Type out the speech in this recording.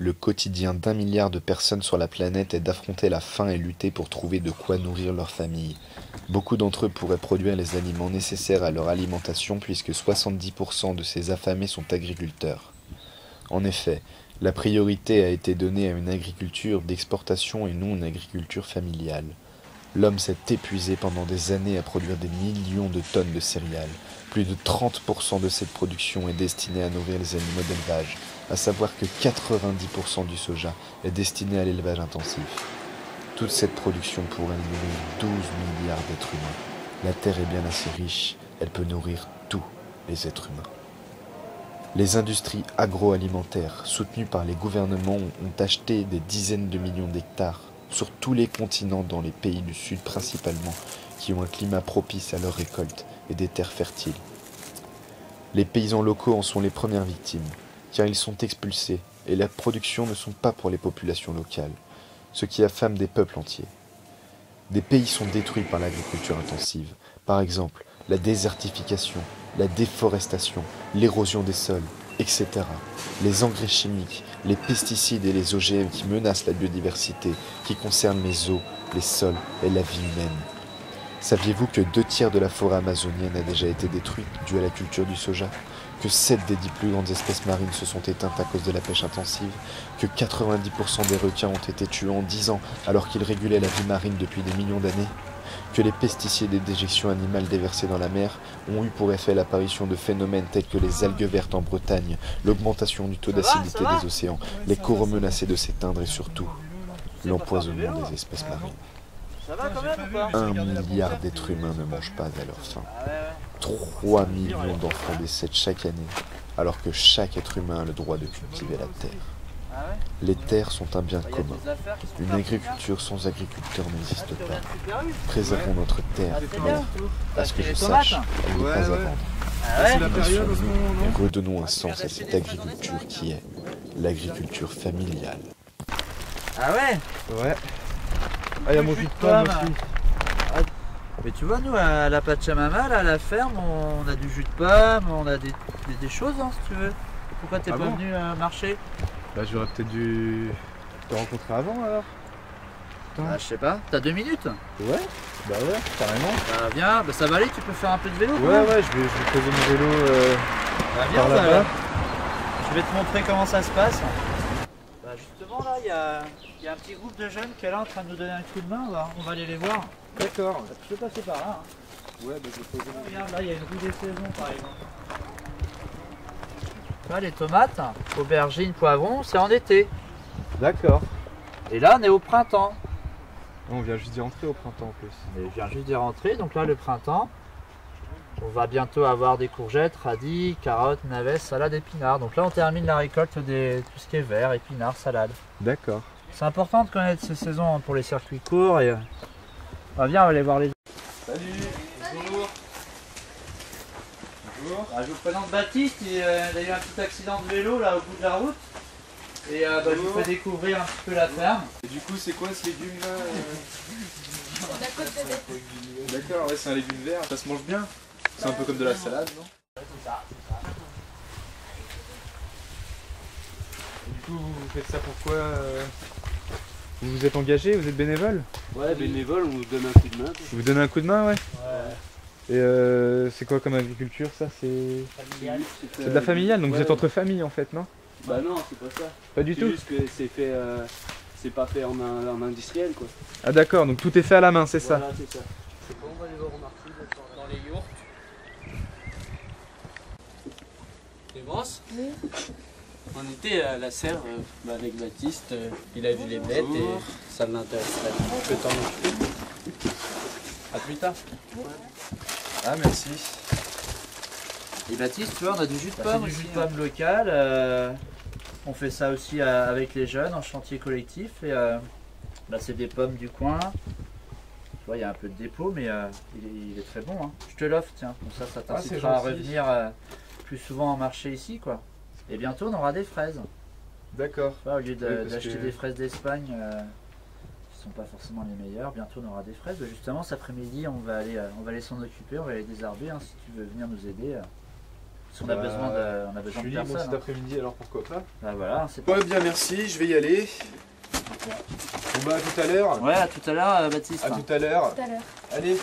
Le quotidien d'1 milliard de personnes sur la planète est d'affronter la faim et lutter pour trouver de quoi nourrir leur famille. Beaucoup d'entre eux pourraient produire les aliments nécessaires à leur alimentation puisque 70% de ces affamés sont agriculteurs. En effet, la priorité a été donnée à une agriculture d'exportation et non une agriculture familiale. L'homme s'est épuisé pendant des années à produire des millions de tonnes de céréales. Plus de 30% de cette production est destinée à nourrir les animaux d'élevage, à savoir que 90% du soja est destiné à l'élevage intensif. Toute cette production pourrait nourrir 12 milliards d'êtres humains. La Terre est bien assez riche, elle peut nourrir tous les êtres humains. Les industries agroalimentaires, soutenues par les gouvernements, ont acheté des dizaines de millions d'hectares sur tous les continents dans les pays du Sud principalement, qui ont un climat propice à leur récolte et des terres fertiles. Les paysans locaux en sont les premières victimes, car ils sont expulsés et la production ne sont pas pour les populations locales, ce qui affame des peuples entiers. Des pays sont détruits par l'agriculture intensive, par exemple la désertification, la déforestation, l'érosion des sols, etc. Les engrais chimiques, les pesticides et les OGM qui menacent la biodiversité, qui concernent les eaux, les sols et la vie humaine. Saviez-vous que 2/3 de la forêt amazonienne a déjà été détruite due à la culture du soja? Que 7 des 10 plus grandes espèces marines se sont éteintes à cause de la pêche intensive? Que 90% des requins ont été tués en 10 ans alors qu'ils régulaient la vie marine depuis des millions d'années? Que les pesticides et déjections animales déversées dans la mer ont eu pour effet l'apparition de phénomènes tels que les algues vertes en Bretagne, l'augmentation du taux d'acidité des océans, les coraux menacés de s'éteindre et surtout l'empoisonnement des espèces marines. Ça va quand même ou pas? 1 milliard d'êtres humains ne mangent pas à leur faim. 3 millions d'enfants décèdent chaque année, alors que chaque être humain a le droit de cultiver la terre. Les terres sont un bien commun. Une agriculture sans agriculteurs n'existe pas. Préservons notre terre, à ce que je sache, elle n'est pas à vendre. Laissons-nous et redonnons un sens à cette agriculture qui est l'agriculture familiale. Ah ouais? Ouais. Ah, il y a mon jus de pomme aussi. Mais tu vois, nous à la Pachamama, là, à la ferme, on a du jus de pomme, on a des choses, hein, si tu veux. Pourquoi t'es pas venu marcher? Bah, j'aurais peut-être dû te rencontrer avant alors. Bah, je sais pas, t'as 2 minutes? Ouais, bah ouais, carrément. Bah viens, bah ça va aller, tu peux faire un peu de vélo. Ouais, ouais, je vais poser mon vélo bah, viens, par là-bas. Je vais te montrer comment ça se passe. Bah justement là, il y a un petit groupe de jeunes qui est là en train de nous donner un coup de main, on va aller les voir. D'accord. Tu peux passer par là. Hein. Ouais, bah je vais poser mon vélo. Regarde, là il y a une rue des saisons par exemple. Là, les tomates, aubergines, poivrons, c'est en été. D'accord. Et là, on est au printemps. On vient juste d'y rentrer au printemps en plus. On vient juste d'y rentrer, donc là, le printemps. On va bientôt avoir des courgettes, radis, carottes, navets, salades, épinards. Donc là, on termine la récolte de tout ce qui est vert, épinards, salades. D'accord. C'est important de connaître ces saisons pour les circuits courts. Et... Bah, viens, on va aller voir les... Salut. Bonjour. Bah, je vous présente Baptiste, il a eu un petit accident de vélo là au bout de la route. Et bah, je vous fais découvrir un petit peu la ferme. Et du coup, c'est quoi ce légume là D'accord, ouais, c'est un légume vert, ça se mange bien. C'est un peu comme de la salade, non? C'est ça. Et du coup, vous faites ça pourquoi Vous vous êtes engagé, vous êtes bénévole? Ouais, bénévole, on nous donne un coup de main. Vous donnez un coup de main, ouais. Ouais. Et c'est quoi comme agriculture ça? C'est Familial. de la familiale, donc vous êtes entre familles en fait, non? Bah non, c'est pas ça. Pas du C'est tout? juste que c'est fait, c'est pas fait en industriel quoi. Ah d'accord, donc tout est fait à la main, c'est ça? Voilà, c'est ça. C'est bon, on va aller voir remarquer dans les yourtes. Clémence, on était à la serre avec Baptiste, il a vu les bêtes et ça l'intéresserait. Je peux t'en occuper. À plus tard. Ah merci. Et Baptiste, tu vois, on a du jus de pomme, du jus de pomme local. On fait ça aussi avec les jeunes en chantier collectif. Et là, c'est des pommes du coin. Tu vois, il y a un peu de dépôt, mais il est très bon. Hein. Je te l'offre, tiens. Comme ça t'incitera à revenir plus souvent en marché ici, quoi. Et bientôt, on aura des fraises. D'accord. Au lieu d'acheter que... des fraises d'Espagne, qui sont pas forcément les meilleures, bientôt on aura des fraises. Justement, cet après-midi, on va aller s'en occuper, on va aller désherber. Hein, si tu veux venir nous aider. Parce qu'on a besoin de, on a Je besoin suis de libre personnes. cet après-midi, alors pourquoi pas. Bah voilà, c'est Ouais, bien, merci, je vais y aller. Bon bah, à tout à l'heure. Ouais, à tout à l'heure, Baptiste. À tout à l'heure. Tout à l'heure. Allez.